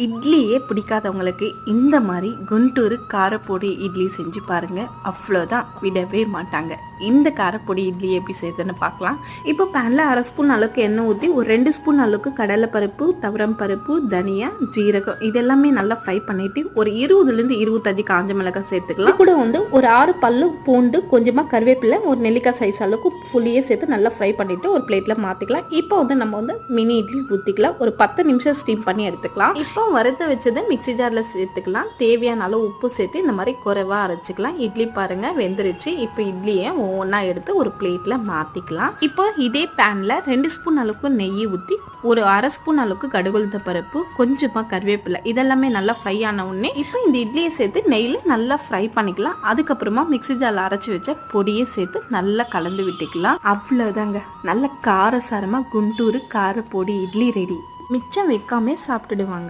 இட்லியே பிடிக்காதவங்களுக்கு இந்த மாதிரி குண்டூர் காரப்பொடி இட்லி செஞ்சு பாருங்கள், அவ்வளோதான், விடவே மாட்டாங்க. இந்த காரப்பொடி இட்லி எப்படி செய்யுதுன்னு பார்க்கலாம். இப்போ பேனில் 1/2 ஸ்பூன் அளவுக்கு எண்ணெய் ஊற்றி ஒரு 2 ஸ்பூன் அளவுக்கு கடலைப்பருப்பு, துவரம் பருப்பு, தனியா, ஜீரகம் இதெல்லாமே நல்லா ஃப்ரை பண்ணிவிட்டு ஒரு 20லேருந்து 25 காஞ்ச மிளகாய் சேர்த்துக்கலாம். கூட ஒரு 6 பல்லு பூண்டு, கொஞ்சமாக கருவேப்பிலை, ஒரு நெல்லிக்காய் சைஸ் அளவுக்கு புளியே சேர்த்து நல்லா ஃப்ரை பண்ணிவிட்டு ஒரு பிளேட்டில் மாற்றிக்கலாம். இப்போ நம்ம மினி இட்லி ஊற்றிக்கலாம். ஒரு 10 நிமிஷம் ஸ்டீம் பண்ணி எடுத்துக்கலாம். இப்போ வறுத்து வச்சது மிக்ஸி ஜாரில் சேர்த்துக்கலாம். தேவையான அளவு உப்பு சேர்த்து இந்த மாதிரி குறைவா அரைச்சிக்கலாம். இட்லி பாருங்க வெந்துருச்சு. இப்போ இட்லியை ஒவ்வொன்றா எடுத்து ஒரு பிளேட்ல மாத்திக்கலாம். இப்போ இதே பேன்ல 2 ஸ்பூன் அளவுக்கு நெய் ஊற்றி ஒரு 1/2 ஸ்பூன் அளவுக்கு கடுகுளுத்த பருப்பு, கொஞ்சமா கருவேப்பிலை இதெல்லாமே நல்லா ஃப்ரை ஆன உடனே இப்போ இந்த இட்லியை சேர்த்து நெய்ல நல்லா ஃப்ரை பண்ணிக்கலாம். அதுக்கப்புறமா மிக்ஸி ஜாரில் அரைச்சி வச்ச பொடியை சேர்த்து நல்லா கலந்து விட்டுக்கலாம். அவ்வளோதாங்க, நல்ல காரசாரமா குண்டூர் கார பொடி இட்லி ரெடி. மிச்சம் வைக்காம சாப்பிட்டுடுவாங்க.